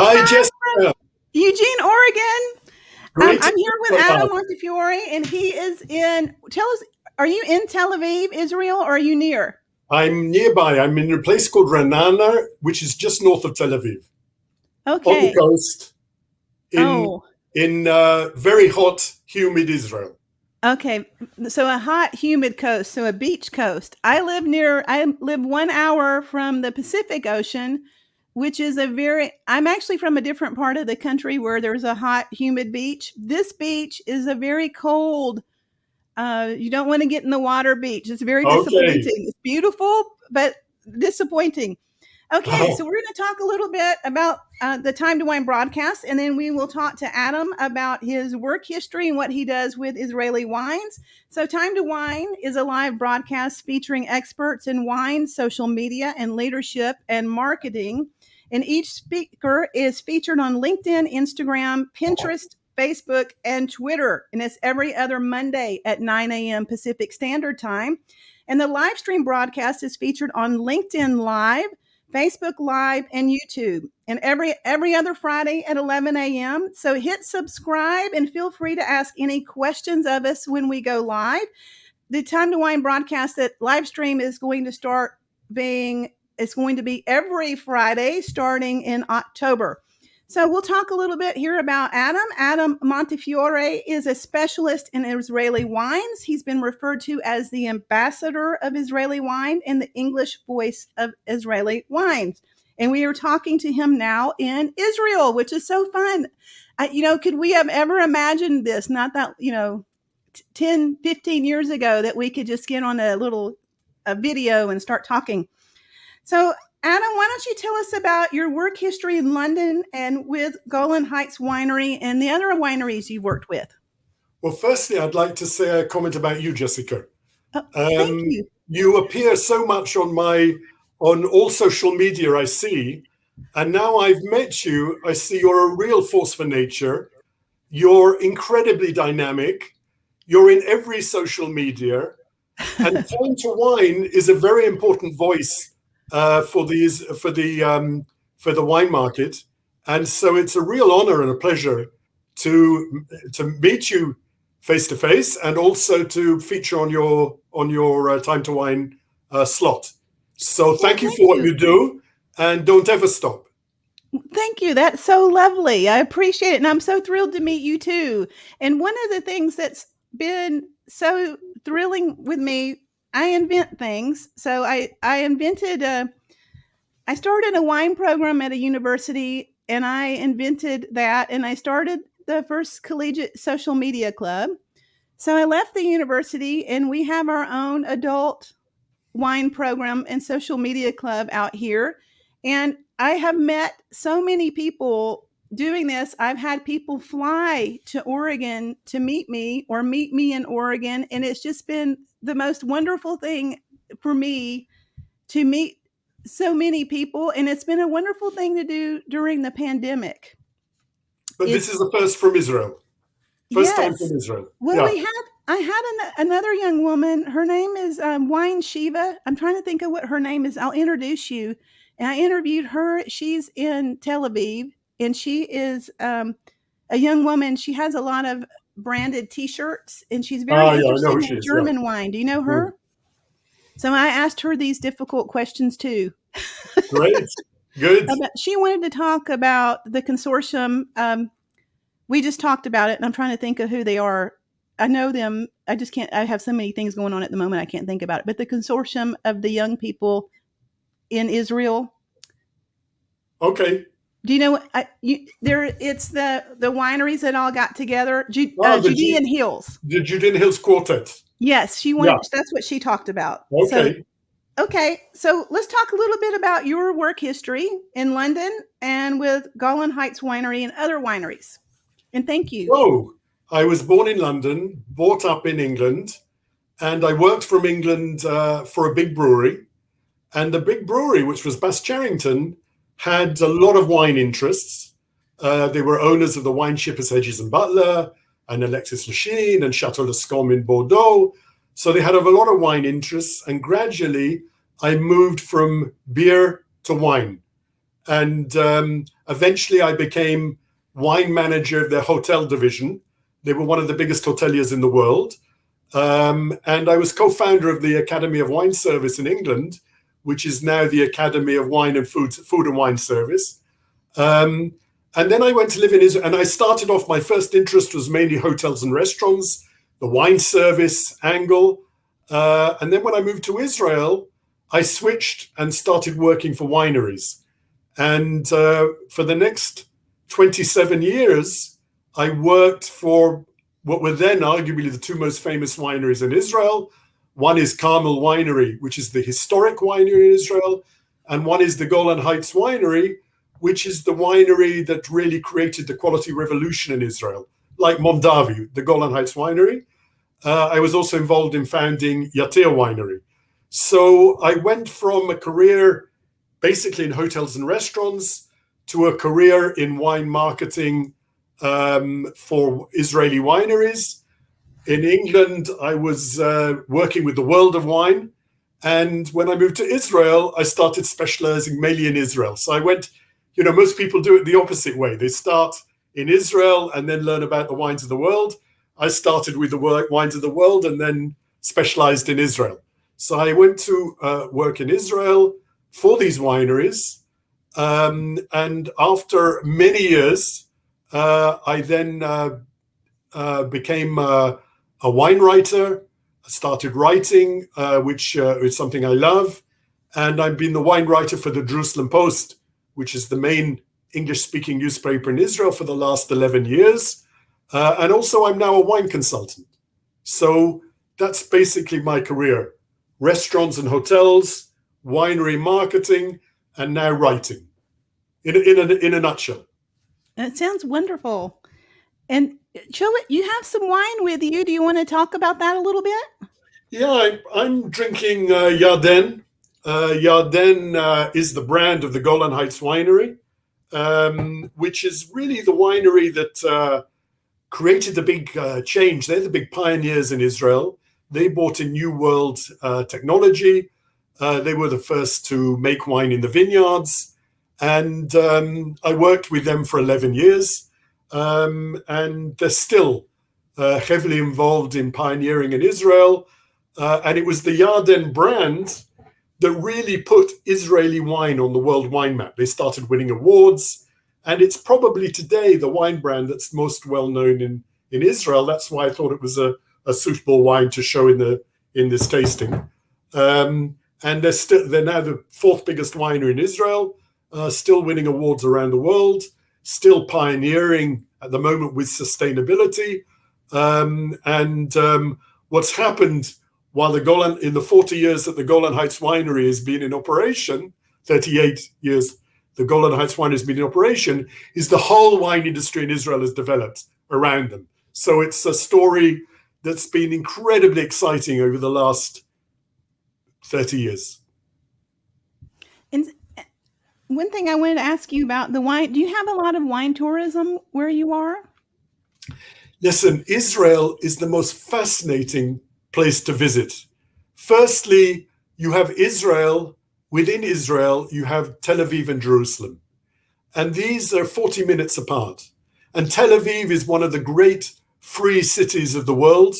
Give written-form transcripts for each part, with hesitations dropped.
Hi, Hi Jessyca. from Eugene, Oregon. Great to I'm here with meet Adam you. Montefiore, and he is in. Tell us, are you in Tel Aviv, Israel, or are you near? I'm nearby. I'm in a place called Renana, which is just north of Tel Aviv, on the Okay. coast, in Oh, very hot, humid Israel. okay. So a hot, humid coast, so a beach coast. I live 1 hour from the Pacific Ocean, which is I'm actually from a different part of the country where there's a hot, humid beach. This beach is a very cold. You don't want to get in the water beach. It's very disappointing. Okay. It's beautiful, but disappointing. Okay, so we're going to talk a little bit about the Time to Wine broadcast, and then we will talk to Adam about his work history and what he does with Israeli wines. So, Time to Wine is a live broadcast featuring experts in wine, social media, and leadership and marketing. And each speaker is featured on LinkedIn, Instagram, Pinterest, Facebook, and Twitter. And it's every other Monday at 9 a.m. Pacific Standard Time. And the live stream broadcast is featured on LinkedIn Live, Facebook Live, and YouTube, and every other Friday at 11 a.m. So hit subscribe and feel free to ask any questions of us when we go live. The Time to Wine broadcast, that live stream, is going to start being, it's going to be every Friday starting in October. So we'll talk a little bit here about Adam. Adam Montefiore is a specialist in Israeli wines. He's been referred to as the ambassador of Israeli wine and the English voice of Israeli wines. And we are talking to him now in Israel, which is so fun. Could we have ever imagined this? Not that, 10, 15 years ago, that we could just get on a video and start talking. So, Adam, why don't you tell us about your work history in London and with Golan Heights Winery and the other wineries you worked with? Well, firstly, I'd like to say a comment about you, Jessyca. Oh, thank you. You appear so much on all social media, I see. And now I've met you, I see you're a real force for nature. You're incredibly dynamic. You're in every social media. And Time to Wine is a very important voice for the wine market. And so it's a real honor and a pleasure to meet you face to face, and also to feature on your Time to Wine slot. So thank you Thank for what you. you do, and don't ever stop. Thank you. That's so lovely. I appreciate it. And I'm so thrilled to meet you too. And one of the things that's been so thrilling with me, I invent things. So I started a wine program at a university, and I invented that, and I started the first collegiate social media club. So I left the university, and we have our own adult wine program and social media club out here. And I have met so many people doing this. I've had people fly to Oregon to meet me or meet me in Oregon. And it's just been the most wonderful thing for me to meet so many people. And it's been a wonderful thing to do during the pandemic. But this is It's the first from Israel. First time Yes. from Israel. Well, Yeah. I had another young woman. Her name is Wine Shiva. I'm trying to think of what her name is. I'll introduce you. And I interviewed her. She's in Tel Aviv, and she is a young woman. She has a lot of branded T-shirts, and she's very Yeah, I know interested who she in is. Yeah. German wine. Do you know Mm. her? So I asked her these difficult questions too. Great. Good. She wanted to talk about the consortium. We just talked about it, and I'm trying to think of who they are. I know them. I just can't. I have so many things going on at the moment. I can't think about it. But the consortium of the young people in Israel. Okay. Do you know? It's the wineries that all got together. The Judean Hills. Judean Hills Quartet. Yes, she Yeah. went. That's what she talked about. So Okay. okay, so let's talk a little bit about your work history in London and with Golan Heights Winery and other wineries. And thank you. Oh, I was born in London, brought up in England, and I worked from England for a big brewery. And the big brewery, which was Bass Charrington, had a lot of wine interests. They were owners of the wine shippers Hedges and Butler, and Alexis Lachine, and Chateau Lescombe in Bordeaux. So they had a lot of wine interests, and gradually I moved from beer to wine. And eventually I became wine manager of their hotel division. They were one of the biggest hoteliers in the world. And I was co-founder of the Academy of Wine Service in England, which is now the Academy of Wine and Food and Wine Service. And then I went to live in Israel, and I started off, my first interest was mainly hotels and restaurants, the wine service angle. And then when I moved to Israel, I switched and started working for wineries. And for the next 27 years, I worked for what were then arguably the two most famous wineries in Israel. One is Carmel Winery, which is the historic winery in Israel, and one is the Golan Heights Winery, which is the winery that really created the quality revolution in Israel, like Montefiore, the Golan Heights Winery. I was also involved in founding Yatir Winery. So I went from a career basically in hotels and restaurants to a career in wine marketing for Israeli wineries. In England, I was working with the World of Wine. And when I moved to Israel, I started specializing mainly in Israel. So I went, most people do it the opposite way. They start in Israel and then learn about the wines of the world. I started with the wines of the world and then specialized in Israel. So I went to work in Israel for these wineries. And after many years, I then became a wine writer. I started writing, which is something I love. And I've been the wine writer for the Jerusalem Post, which is the main English-speaking newspaper in Israel for the last 11 years. And also I'm now a wine consultant. So that's basically my career. Restaurants and hotels, winery marketing, and now writing, in a nutshell. That sounds wonderful. And you have some wine with you. Do you want to talk about that a little bit? Yeah, I'm drinking Yarden. Yarden is the brand of the Golan Heights Winery, which is really the winery that created the big change. They're the big pioneers in Israel. They brought in new world technology. They were the first to make wine in the vineyards. And I worked with them for 11 years. And they're still heavily involved in pioneering in Israel. And it was the Yarden brand that really put Israeli wine on the world wine map. They started winning awards. And it's probably today the wine brand that's most well known in Israel. That's why I thought it was a suitable wine to show in this tasting. And they're now the fourth biggest winery in Israel, still winning awards around the world, still pioneering at the moment with sustainability. What's happened while in the 40 years that the Golan Heights Winery has been in operation, 38 years the Golan Heights Winery has been in operation, is the whole wine industry in Israel has developed around them. So it's a story that's been incredibly exciting over the last 30 years. And one thing I wanted to ask you about the wine, do you have a lot of wine tourism where you are? Listen, Israel is the most fascinating place to visit. Firstly, you have Israel. Within Israel, you have Tel Aviv and Jerusalem. And these are 40 minutes apart. And Tel Aviv is one of the great free cities of the world.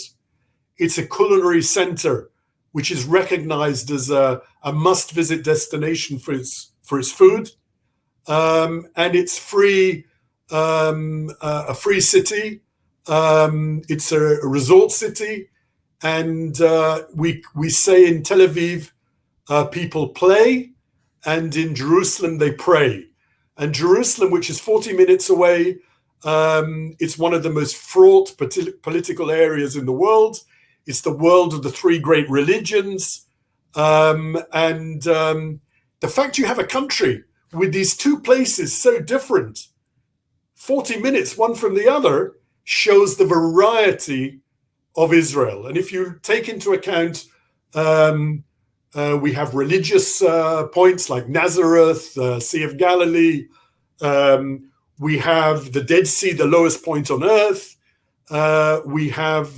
It's a culinary center, which is recognized as a must-visit destination for its food. And it's free, a free city. It's a resort city. And we say in Tel Aviv, people play, and in Jerusalem, they pray. And Jerusalem, which is 40 minutes away, it's one of the most fraught political areas in the world. It's the world of the three great religions. The fact you have a country with these two places so different, 40 minutes one from the other, shows the variety of Israel. And if you take into account, we have religious points like Nazareth, Sea of Galilee. We have the Dead Sea, the lowest point on earth. We have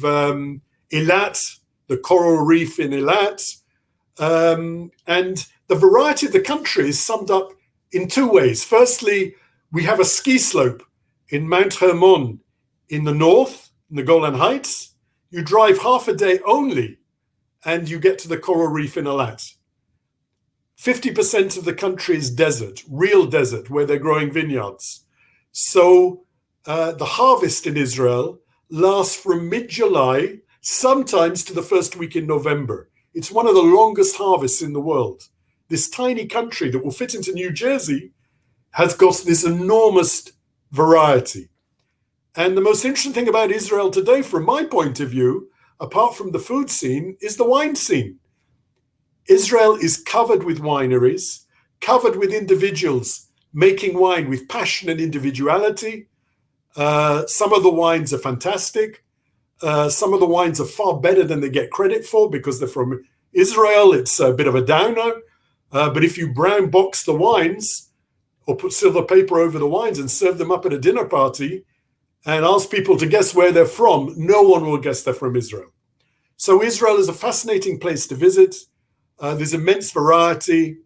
Eilat, the coral reef in Eilat. And the variety of the country is summed up in two ways. Firstly, we have a ski slope in Mount Hermon in the north, in the Golan Heights. You drive half a day only, and you get to the coral reef in Eilat. 50% of the country is desert, real desert, where they're growing vineyards. So the harvest in Israel lasts from mid-July, sometimes to the first week in November. It's one of the longest harvests in the world. This tiny country that will fit into New Jersey has got this enormous variety. And the most interesting thing about Israel today, from my point of view, apart from the food scene, is the wine scene. Israel is covered with wineries, covered with individuals making wine with passion and individuality. Some of the wines are fantastic. Some of the wines are far better than they get credit for because they're from Israel. It's a bit of a downer. But if you brown box the wines or put silver paper over the wines and serve them up at a dinner party and ask people to guess where they're from, no one will guess they're from Israel. So Israel is a fascinating place to visit. There's immense variety,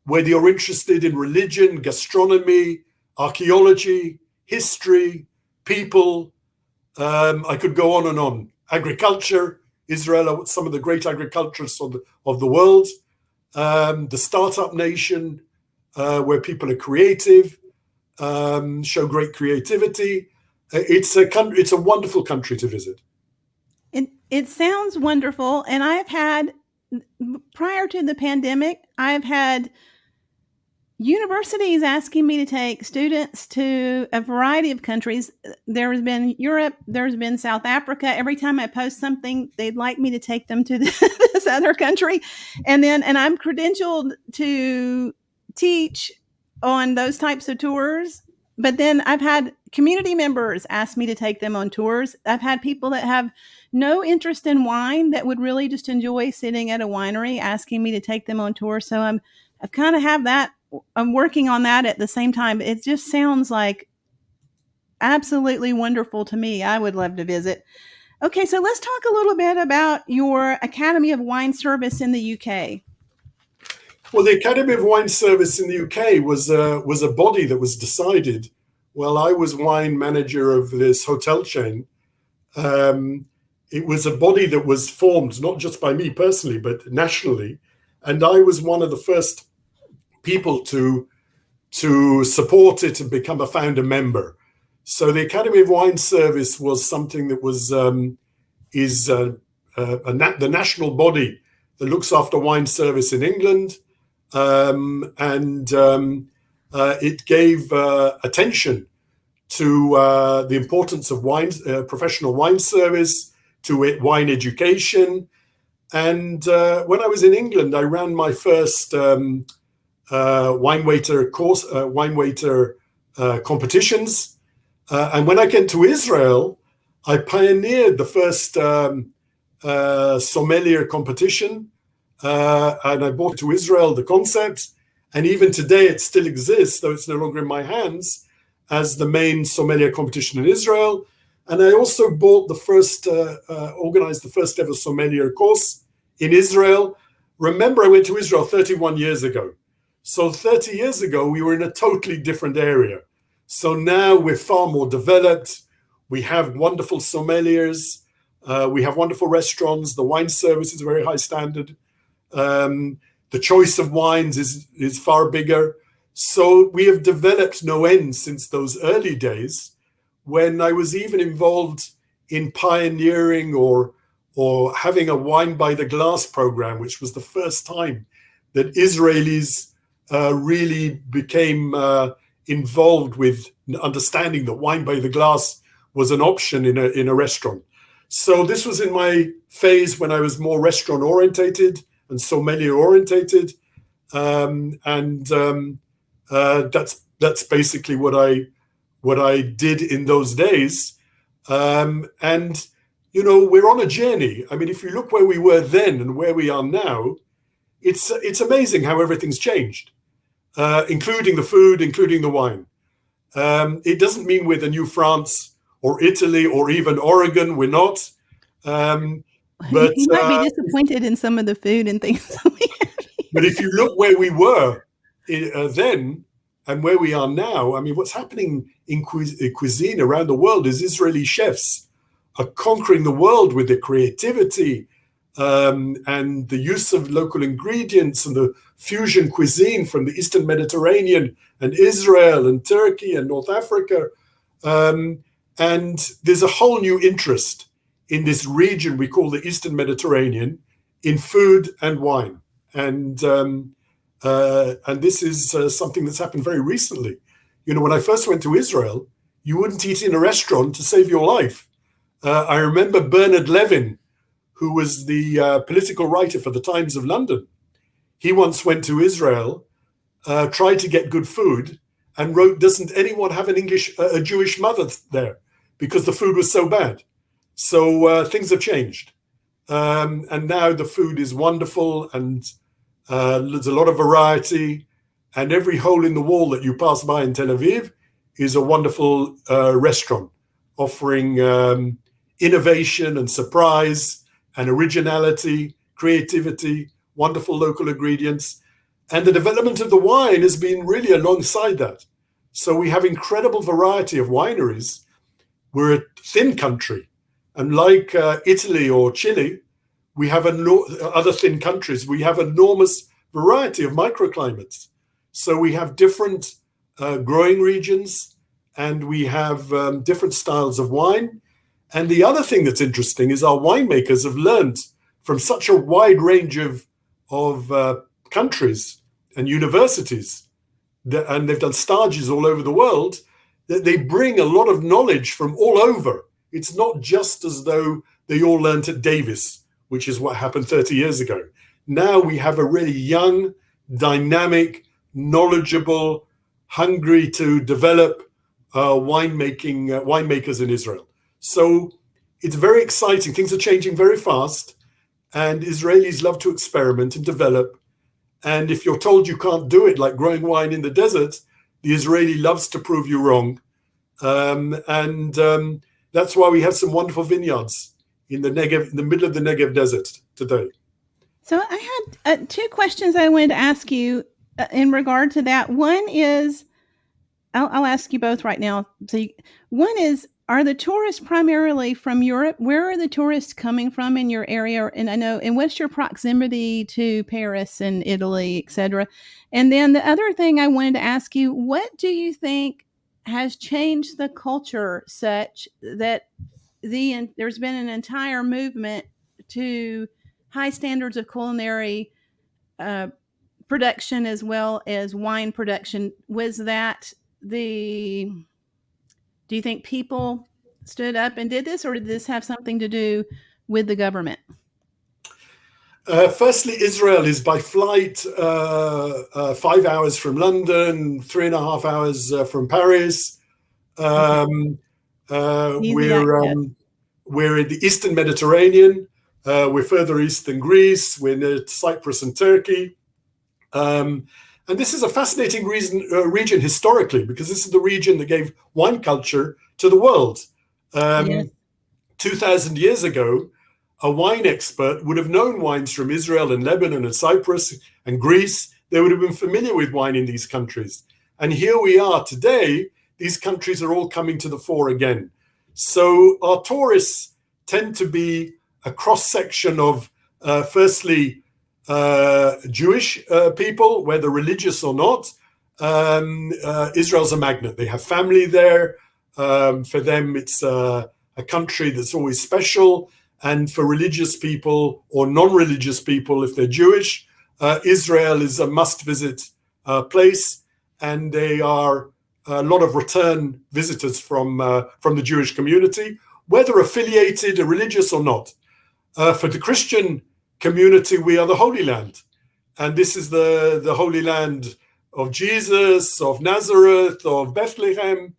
whether you're interested in religion, gastronomy, archaeology, history, people. I could go on and on. Agriculture. Israel are some of the great agriculturists of the world. The startup nation, where people are creative, show great creativity. It's a wonderful country to visit. It sounds wonderful. And I've had, prior to the pandemic, I've had universities asking me to take students to a variety of countries. There has been Europe, there's been South Africa. Every time I post something, they'd like me to take them to this other country. And I'm credentialed to teach on those types of tours. But then I've had community members ask me to take them on tours. I've had people that have no interest in wine that would really just enjoy sitting at a winery asking me to take them on tour. So I've kind of have that. I'm working on that at the same time. It just sounds like absolutely wonderful to me. I would love to visit. Okay, so let's talk a little bit about your Academy of Wine Service in the UK. Well, the Academy of Wine Service in the UK was a body that was decided while I was wine manager of this hotel chain. It was a body that was formed not just by me personally, but nationally. And I was one of the first people to support it and become a founder member. So the Academy of Wine Service was something that was the national body that looks after wine service in England. It gave attention to the importance of wine, professional wine service, to it, wine education. And when I was in England, I ran my first wine waiter course, wine waiter competitions. And when I came to Israel, I pioneered the first sommelier competition. And I brought to Israel the concept. And even today, it still exists, though it's no longer in my hands, as the main sommelier competition in Israel. And I also bought the first, organized the first ever sommelier course in Israel. Remember, I went to Israel 31 years ago. So 30 years ago, we were in a totally different area. So now we're far more developed. We have wonderful sommeliers. We have wonderful restaurants. The wine service is a very high standard. The choice of wines is far bigger. So we have developed no end since those early days, when I was even involved in pioneering or having a wine by the glass program, which was the first time that Israelis really became involved with understanding that wine by the glass was an option in a restaurant. So this was in my phase when I was more restaurant orientated and sommelier orientated, that's basically what I did in those days. And you know, we're on a journey. I mean, if you look where we were then and where we are now, it's amazing how everything's changed, including the food, including the wine. It doesn't mean we're the new France or Italy or even Oregon. We're not. But you might be disappointed in some of the food and things. But if you look where we were then, and where we are now, I mean, what's happening in cuisine around the world is Israeli chefs are conquering the world with their creativity, and the use of local ingredients and the fusion cuisine from the Eastern Mediterranean and Israel and Turkey and North Africa. And there's a whole new interest in this region we call the Eastern Mediterranean in food and wine. And this is something that's happened very recently. You know, when I first went to Israel, you wouldn't eat in a restaurant to save your life. I remember Bernard Levin, who was the political writer for the Times of London. He once went to Israel, tried to get good food, and wrote, "Doesn't anyone have a Jewish mother there?" Because the food was so bad. So things have changed. And now the food is wonderful, and there's a lot of variety. And every hole in the wall that you pass by in Tel Aviv is a wonderful restaurant offering innovation and surprise and originality, creativity, wonderful local ingredients. And the development of the wine has been really alongside that. So we have incredible variety of wineries. We're a thin country. And like Italy or Chile, we have other thin countries, we have enormous variety of microclimates. So we have different growing regions, and we have different styles of wine. And the other thing that's interesting is our winemakers have learned from such a wide range of countries and universities, and they've done stages all over the world, that they bring a lot of knowledge from all over. It's not just as though they all learned at Davis, which is what happened 30 years ago. Now we have a really young, dynamic, knowledgeable, hungry to develop winemakers in Israel. So it's very exciting. Things are changing very fast, and Israelis love to experiment and develop. And if you're told you can't do it, like growing wine in the desert, the Israeli loves to prove you wrong. That's why we have some wonderful vineyards in the Negev, in the middle of the Negev desert today. So I had two questions I wanted to ask you in regard to that. One is, I'll ask you both right now. So one is, are the tourists primarily from Europe? Where are the tourists coming from in your area? And I know, and what's your proximity to Paris and Italy, et cetera? And then the other thing I wanted to ask you, what do you think has changed the culture such that there's been an entire movement to high standards of culinary production as well as wine production? Was that do you think people stood up and did this, or did this have something to do with the government? Firstly, Israel is by flight 5 hours from London, 3.5 hours from Paris. We're in the Eastern Mediterranean. We're further east than Greece. We're near Cyprus and Turkey. And this is a fascinating region historically, because this is the region that gave wine culture to the world. Yes. 2,000 years ago, a wine expert would have known wines from Israel and Lebanon and Cyprus and Greece. They would have been familiar with wine in these countries. And here we are today, these countries are all coming to the fore again. So our tourists tend to be a cross-section of, firstly, Jewish people, whether religious or not. Israel's a magnet. They have family there. For them, it's a country that's always special. And for religious people or non-religious people, if they're Jewish, Israel is a must-visit place. And they are a lot of return visitors from the Jewish community, whether affiliated or religious or not. For the Christian community, we are the Holy Land. And this is the Holy Land of Jesus, of Nazareth, of Bethlehem,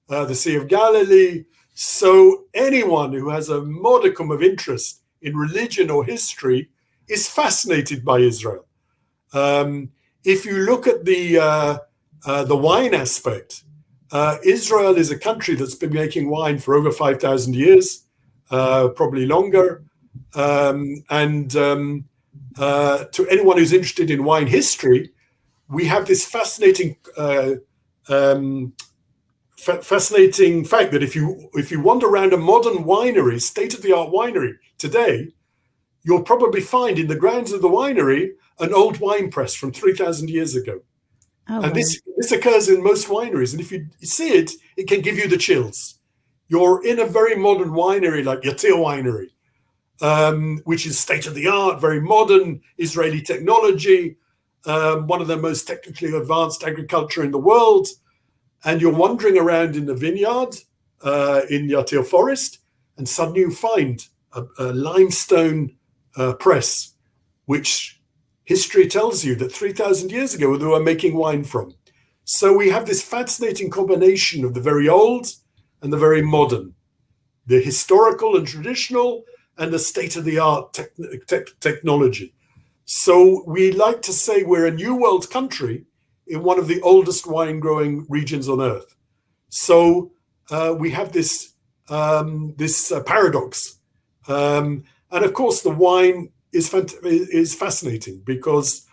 the Sea of Galilee. So anyone who has a modicum of interest in religion or history is fascinated by Israel. If you look at the wine aspect, Israel is a country that's been making wine for over 5,000 years, probably longer. To anyone who's interested in wine history, we have this fascinating fascinating fact that if you wander around a modern winery, state-of-the-art winery today, you'll probably find in the grounds of the winery an old wine press from 3,000 years ago. Oh, and wow. this occurs in most wineries. And if you see it, it can give you the chills. You're in a very modern winery like Yatir Winery, which is state-of-the-art, very modern Israeli technology, one of the most technically advanced agriculture in the world. And you're wandering around in the vineyard in Yatir Forest, and suddenly you find a limestone press, which history tells you that 3,000 years ago they were making wine from. So we have this fascinating combination of the very old and the very modern, the historical and traditional, and the state-of-the-art technology. So we like to say we're a new world country in one of the oldest wine growing regions on earth. So we have this paradox. And of course, the wine is fascinating because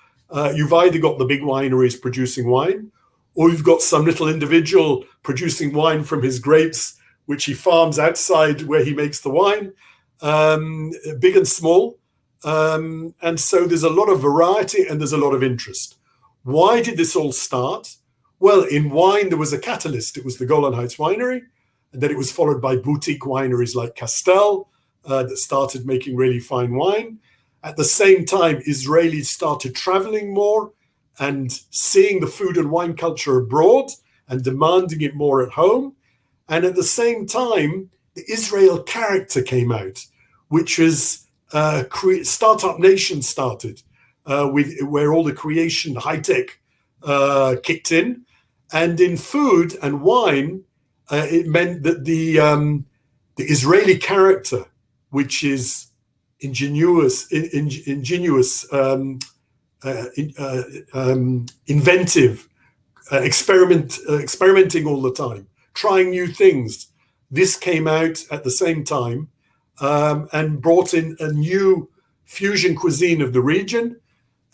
you've either got the big wineries producing wine, or you've got some little individual producing wine from his grapes, which he farms outside where he makes the wine, big and small. And so there's a lot of variety and there's a lot of interest. Why did this all start? Well, in wine, there was a catalyst. It was the Golan Heights Winery, and then it was followed by boutique wineries like Castel that started making really fine wine. At the same time, Israelis started traveling more and seeing the food and wine culture abroad and demanding it more at home. And at the same time, the Israel character came out, which was Startup Nation started, where all the creation, high tech kicked in. And in food and wine, it meant that the Israeli character, which is ingenuous, inventive, experimenting all the time, trying new things. This came out at the same time and brought in a new fusion cuisine of the region,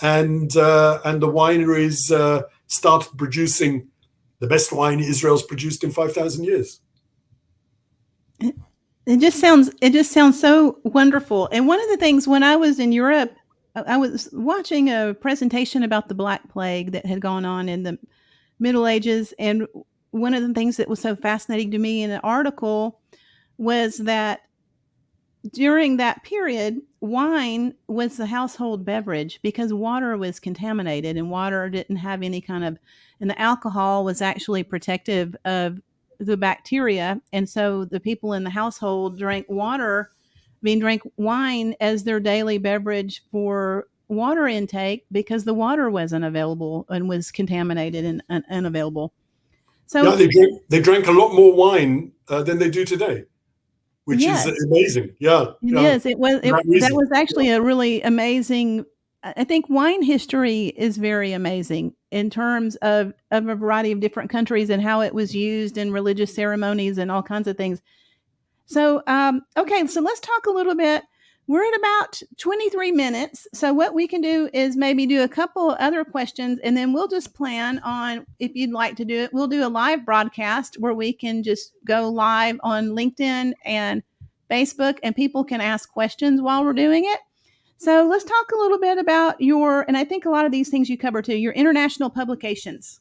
and the wineries started producing the best wine Israel's produced in 5,000 years. It just sounds so wonderful. And one of the things, when I was in Europe, I was watching a presentation about the Black Plague that had gone on in the Middle Ages. And one of the things that was so fascinating to me in an article was that during that period, wine was the household beverage because water was contaminated and water didn't have any kind of, and the alcohol was actually protective of the bacteria. And so the people in the household drank wine as their daily beverage for water intake because the water wasn't available and was contaminated and unavailable. So yeah, they drank a lot more wine than they do today, which is amazing. Yeah, it is. That was actually a really amazing. I think wine history is very amazing in terms of a variety of different countries and how it was used in religious ceremonies and all kinds of things. So, okay, so let's talk a little bit. We're at about 23 minutes. So what we can do is maybe do a couple other questions, and then we'll just plan on, if you'd like to do it, we'll do a live broadcast where we can just go live on LinkedIn and Facebook, and people can ask questions while we're doing it. So let's talk a little bit about and I think a lot of these things you cover too, your international publications.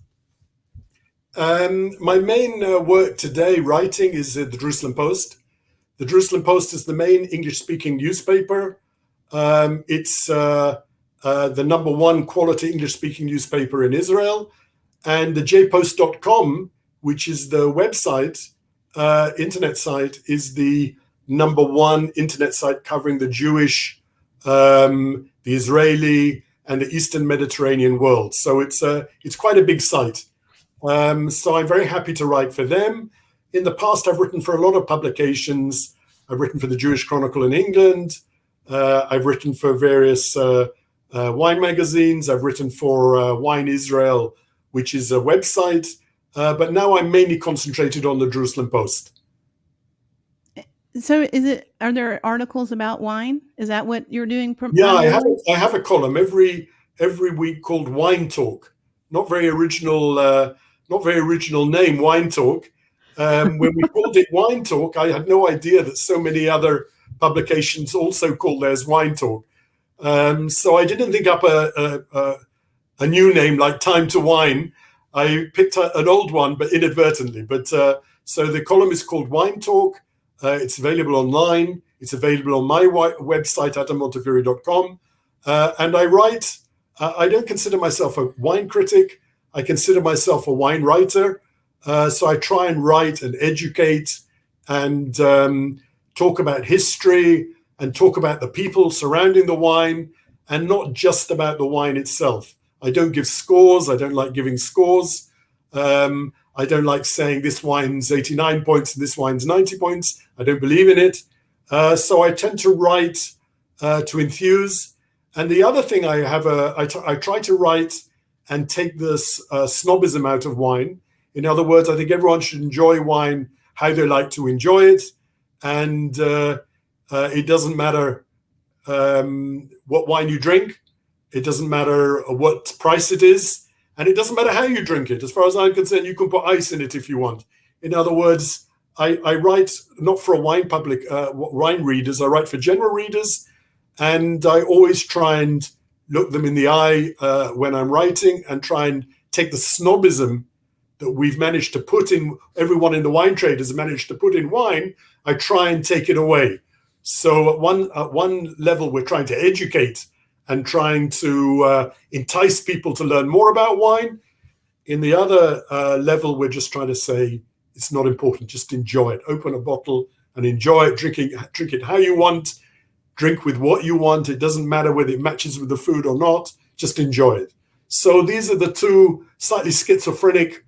My main work today, writing, is the Jerusalem Post. The Jerusalem Post is the main English-speaking newspaper. It's the number one quality English-speaking newspaper in Israel. And the jpost.com, which is the website, internet site, is the number one internet site covering the Jewish, the Israeli, and the Eastern Mediterranean world. So it's quite a big site. So I'm very happy to write for them. In the past, I've written for a lot of publications. I've written for the Jewish Chronicle in England. I've written for various wine magazines. I've written for Wine Israel, which is a website. But now I'm mainly concentrated on the Jerusalem Post. So are there articles about wine? Is that what you're doing? Yeah, I have a column every week called Wine Talk. Not very original not very original name, Wine Talk. When we called it Wine Talk, I had no idea that so many other publications also call theirs Wine Talk. So I didn't think up a new name like Time to Wine. I picked an old one, but inadvertently. But so the column is called Wine Talk. It's available online. It's available on my website, adammontefiore.com. And I write, I don't consider myself a wine critic. I consider myself a wine writer. So I try and write and educate and talk about history and talk about the people surrounding the wine and not just about the wine itself. I don't give scores. I don't like giving scores. I don't like saying this wine's 89 points and this wine's 90 points. I don't believe in it. So I tend to write to enthuse. And the other thing I have, I try to write and take this snobism out of wine. In other words, I think everyone should enjoy wine how they like to enjoy it. And it doesn't matter what wine you drink. It doesn't matter what price it is. And it doesn't matter how you drink it. As far as I'm concerned, you can put ice in it if you want. In other words, I write not for a wine public, wine readers. I write for general readers. And I always try and look them in the eye when I'm writing and try and take the snobism that we've managed to put in, everyone in the wine trade has managed to put in wine. I try and take it away. So at one level, we're trying to educate and trying to entice people to learn more about wine. In the other level, we're just trying to say, it's not important, just enjoy it. Open a bottle and enjoy it, drink it how you want, drink with what you want. It doesn't matter whether it matches with the food or not, just enjoy it. So these are the two slightly schizophrenic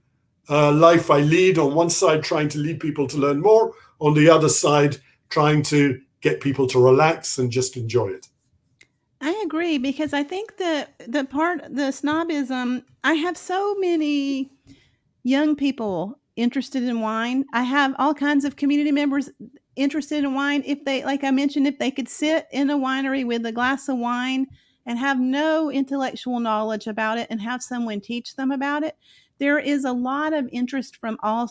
life I lead. On one side, trying to lead people to learn more. On the other side, trying to get people to relax and just enjoy it. I agree, because I think the snobism, I have so many young people interested in wine. I have all kinds of community members interested in wine. If they, like I mentioned, if they could sit in a winery with a glass of wine and have no intellectual knowledge about it and have someone teach them about it, there is a lot of interest from all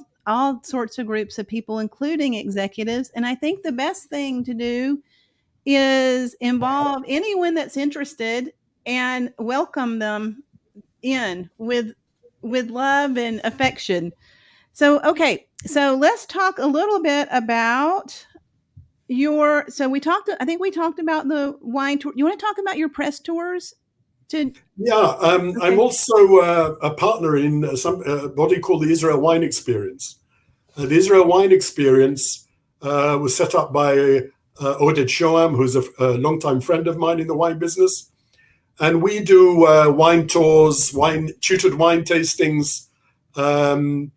sorts of groups of people, including executives. And I think the best thing to do is involve anyone that's interested and welcome them in with love and affection. So, okay, so let's talk a little bit about I think we talked about the wine tour. You want to talk about your press tours? Yeah, okay. I'm also a partner in some body called the Israel Wine Experience. The Israel Wine Experience was set up by Oded Shoam, who's a longtime friend of mine in the wine business. And we do wine tours, tutored wine tastings. And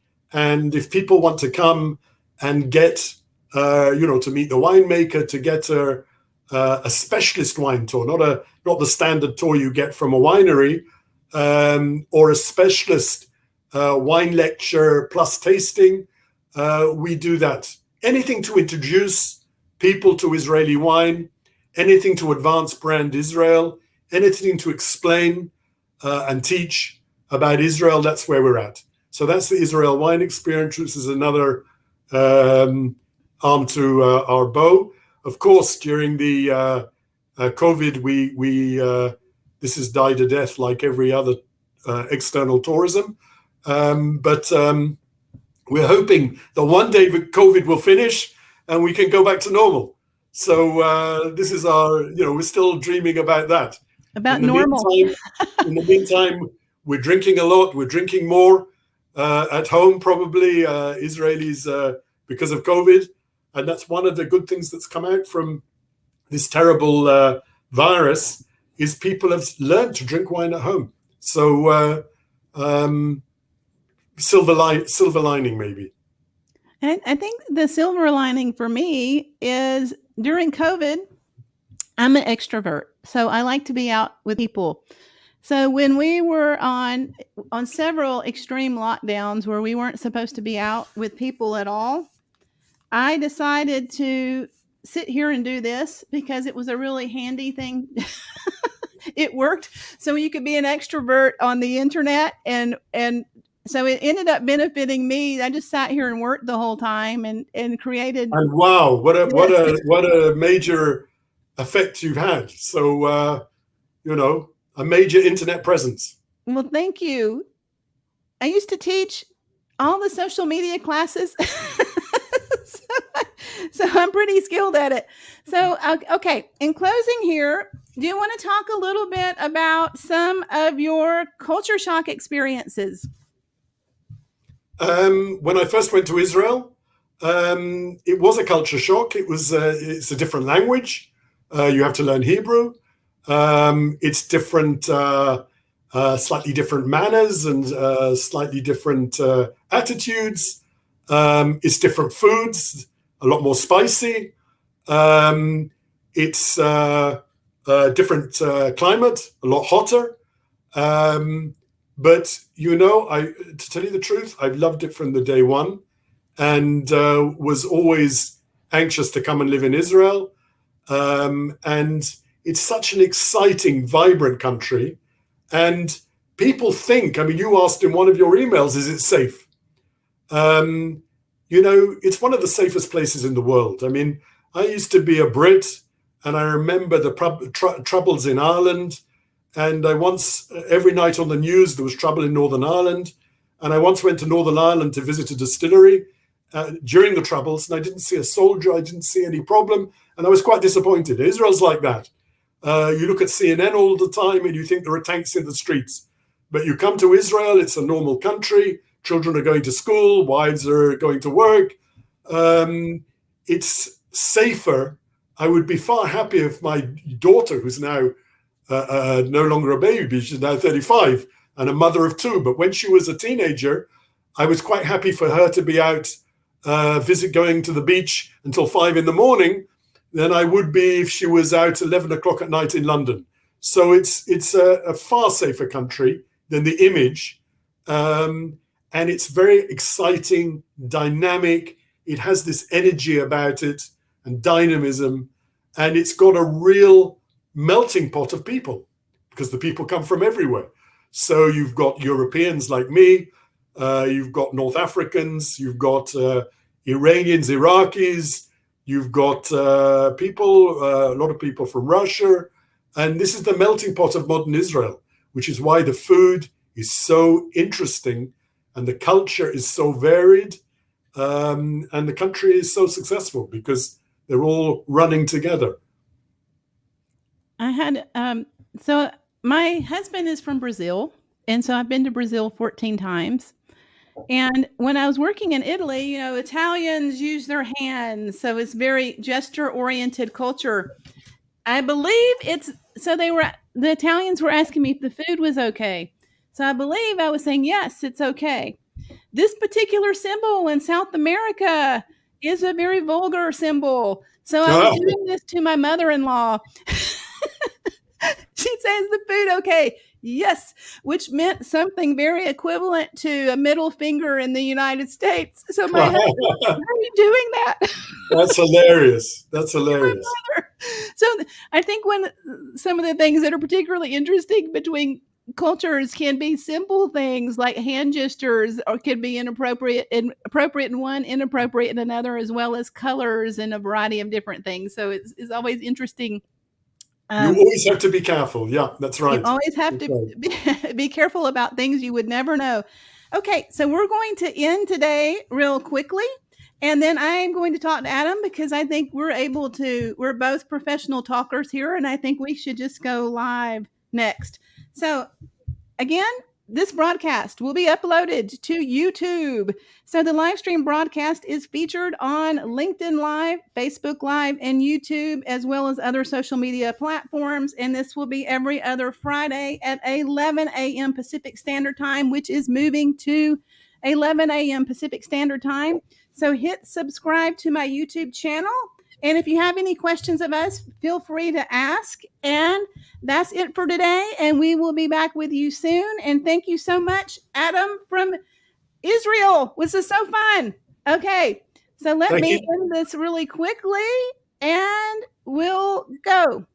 if people want to come and get, to meet the winemaker, to get a specialist wine tour, not the standard tour you get from a winery, or a specialist wine lecture plus tasting, we do that. Anything to introduce people to Israeli wine, anything to advance brand Israel, anything to explain and teach about Israel, that's where we're at. So that's the Israel Wine Experience, which is another arm to our bow. Of course, during the COVID, this has died a death like every other external tourism. But we're hoping that one day COVID will finish and we can go back to normal. So this is we're still dreaming about that. About normal. In the meantime, we're drinking a lot. We're drinking more at home, probably, Israelis, because of COVID. And that's one of the good things that's come out from this terrible virus, is people have learned to drink wine at home. So silver lining, maybe. And I think the silver lining for me is during COVID, I'm an extrovert. So I like to be out with people. So when we were on several extreme lockdowns where we weren't supposed to be out with people at all, I decided to sit here and do this because it was a really handy thing. It worked. So you could be an extrovert on the internet and so it ended up benefiting me. I just sat here and worked the whole time and created. And wow, Yes. what a major effect you've had. So a major internet presence. Well, thank you. I used to teach all the social media classes. So I'm pretty skilled at it. So, okay, in closing here, do you want to talk a little bit about some of your culture shock experiences? When I first went to Israel, it was a culture shock. It's a different language. You have to learn Hebrew. It's different, slightly different manners and slightly different attitudes. It's different foods, a lot more spicy. It's a different climate, a lot hotter. But to tell you the truth, I've loved it from the day one, and was always anxious to come and live in Israel. And it's such an exciting, vibrant country. And people think, I mean, you asked in one of your emails, is it safe? It's one of the safest places in the world. I mean, I used to be a Brit, and I remember the troubles in Ireland. And every night on the news, there was trouble in Northern Ireland. And I once went to Northern Ireland to visit a distillery during the troubles, and I didn't see a soldier, I didn't see any problem, and I was quite disappointed. Israel's like that. You look at CNN all the time and you think there are tanks in the streets. But you come to Israel, it's a normal country. Children are going to school, wives are going to work. It's safer. I would be far happier if my daughter, who's now no longer a baby, she's now 35 and a mother of two. But when she was a teenager, I was quite happy for her to be out going to the beach until 5 a.m. than I would be if she was out 11 o'clock at night in London. So it's a far safer country than the image. And it's very exciting, dynamic. It has this energy about it and dynamism. And it's got a real melting pot of people because the people come from everywhere. So you've got Europeans like me, you've got North Africans, you've got Iranians, Iraqis, you've got a lot of people from Russia. And this is the melting pot of modern Israel, which is why the food is so interesting and the culture is so varied, and the country is so successful because they're all running together. So my husband is from Brazil, and so I've been to Brazil 14 times. And when I was working in Italy, Italians use their hands, so it's very gesture-oriented culture. I believe the Italians were asking me if the food was okay. So I believe I was saying, yes, it's okay. This particular symbol in South America is a very vulgar symbol. So I was doing this to my mother-in-law. She says, the food okay? Yes, which meant something very equivalent to a middle finger in the United States. So my husband, why are you doing that? That's hilarious. That's hilarious. So I think some of the things that are particularly interesting between cultures can be simple things like hand gestures, or can be appropriate in one, inappropriate in another, as well as colors and a variety of different things. So it's always interesting. You always have to be careful. Yeah, that's right. You always have to be careful about things you would never know. Okay, so we're going to end today real quickly. And then I'm going to talk to Adam because I think we're both professional talkers here, and I think we should just go live next. So again, this broadcast will be uploaded to YouTube. So the live stream broadcast is featured on LinkedIn Live, Facebook Live, and YouTube, as well as other social media platforms. And this will be every other Friday at 11 a.m. Pacific Standard Time, which is moving to 11 a.m. Pacific Standard Time. So hit subscribe to my YouTube channel. And if you have any questions of us, feel free to ask. And that's it for today. And we will be back with you soon. And thank you so much, Adam from Israel. This is so fun. Okay. So let me end this really quickly and we'll go.